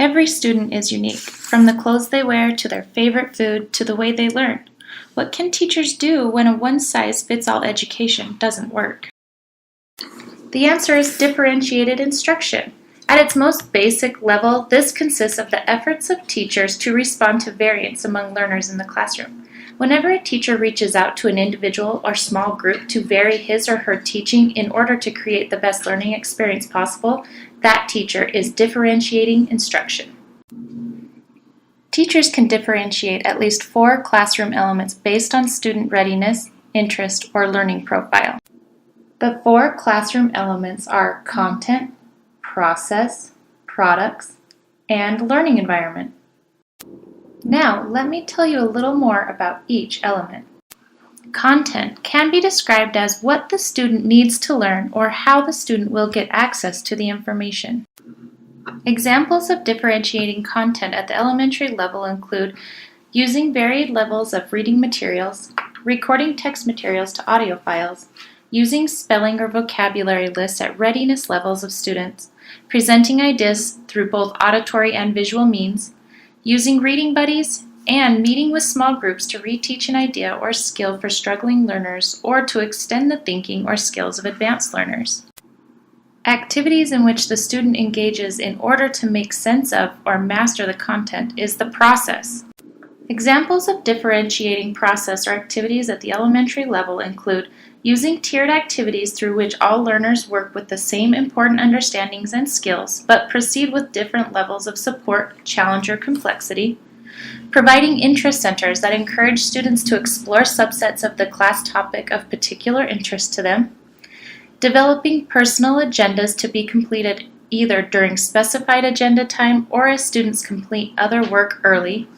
Every student is unique, from the clothes they wear to their favorite food to the way they learn. What can teachers do when a one-size-fits-all education doesn't work? The answer is differentiated instruction. At its most basic level, this consists of the efforts of teachers to respond to variance among learners in the classroom. Whenever a teacher reaches out to an individual or small group to vary his or her teaching in order to create the best learning experience possible, that teacher is differentiating instruction. Teachers can differentiate at least 4 classroom elements based on student readiness, interest, or learning profile. The 4 classroom elements are content, process, products, and learning environment. Now, let me tell you a little more about each element. Content can be described as what the student needs to learn or how the student will get access to the information. Examples of differentiating content at the elementary level include using varied levels of reading materials, recording text materials to audio files, using spelling or vocabulary lists at readiness levels of students, presenting ideas through both auditory and visual means, using reading buddies, and meeting with small groups to reteach an idea or skill for struggling learners or to extend the thinking or skills of advanced learners. Activities in which the student engages in order to make sense of or master the content is the process. Examples of differentiating process or activities at the elementary level include using tiered activities through which all learners work with the same important understandings and skills, but proceed with different levels of support, challenge, or complexity. Providing interest centers that encourage students to explore subsets of the class topic of particular interest to them. Developing personal agendas to be completed either during specified agenda time or as students complete other work early.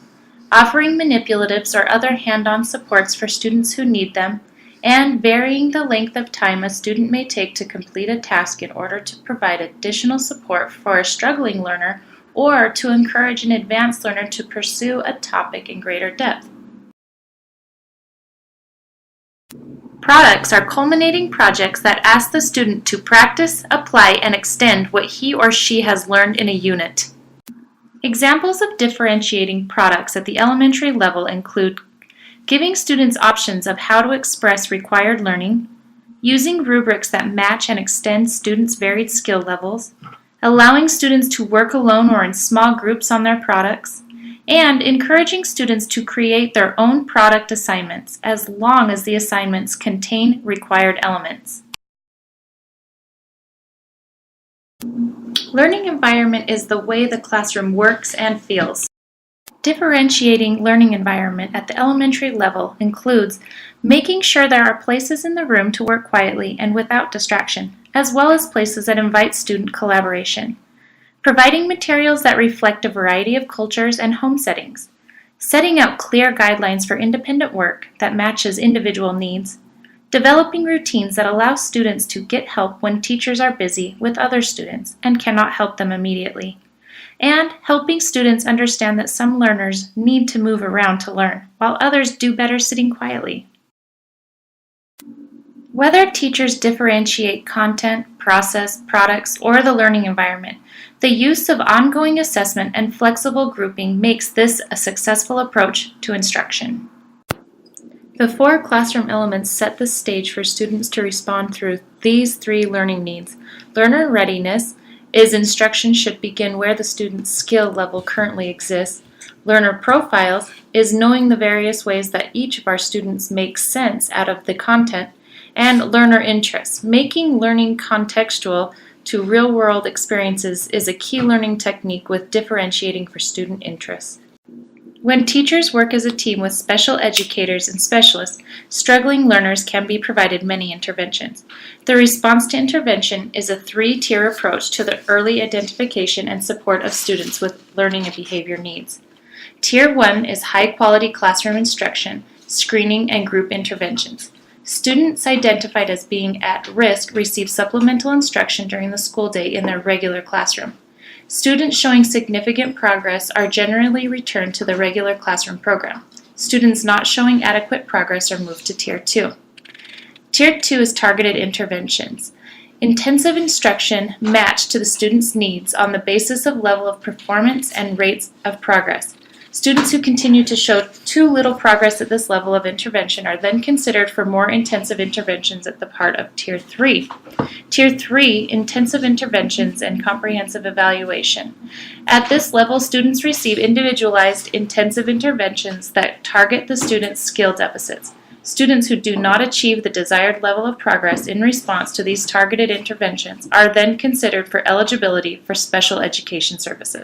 Offering manipulatives or other hand-on supports for students who need them, and varying the length of time a student may take to complete a task in order to provide additional support for a struggling learner or to encourage an advanced learner to pursue a topic in greater depth. Products are culminating projects that ask the student to practice, apply, and extend what he or she has learned in a unit. Examples of differentiating products at the elementary level include giving students options of how to express required learning, using rubrics that match and extend students' varied skill levels, allowing students to work alone or in small groups on their products, and encouraging students to create their own product assignments as long as the assignments contain required elements. Learning environment is the way the classroom works and feels. Differentiating learning environment at the elementary level includes making sure there are places in the room to work quietly and without distraction, as well as places that invite student collaboration. Providing materials that reflect a variety of cultures and home settings. Setting out clear guidelines for independent work that matches individual needs. Developing routines that allow students to get help when teachers are busy with other students and cannot help them immediately. And helping students understand that some learners need to move around to learn, while others do better sitting quietly. Whether teachers differentiate content, process, products, or the learning environment, the use of ongoing assessment and flexible grouping makes this a successful approach to instruction. The 4 classroom elements set the stage for students to respond through these 3 learning needs. Learner readiness is instruction should begin where the student's skill level currently exists. Learner profiles is knowing the various ways that each of our students makes sense out of the content. And learner interests, making learning contextual to real-world experiences is a key learning technique with differentiating for student interests. When teachers work as a team with special educators and specialists, struggling learners can be provided many interventions. The response to intervention is a 3-tier approach to the early identification and support of students with learning and behavior needs. Tier 1 is high-quality classroom instruction, screening, and group interventions. Students identified as being at risk receive supplemental instruction during the school day in their regular classroom. Students showing significant progress are generally returned to the regular classroom program. Students not showing adequate progress are moved to Tier 2. Tier 2 is targeted interventions. Intensive instruction matched to the student's needs on the basis of level of performance and rates of progress. Students who continue to show too little progress at this level of intervention are then considered for more intensive interventions at the part of Tier 3. Tier 3, intensive interventions and comprehensive evaluation. At this level, students receive individualized intensive interventions that target the student's skill deficits. Students who do not achieve the desired level of progress in response to these targeted interventions are then considered for eligibility for special education services.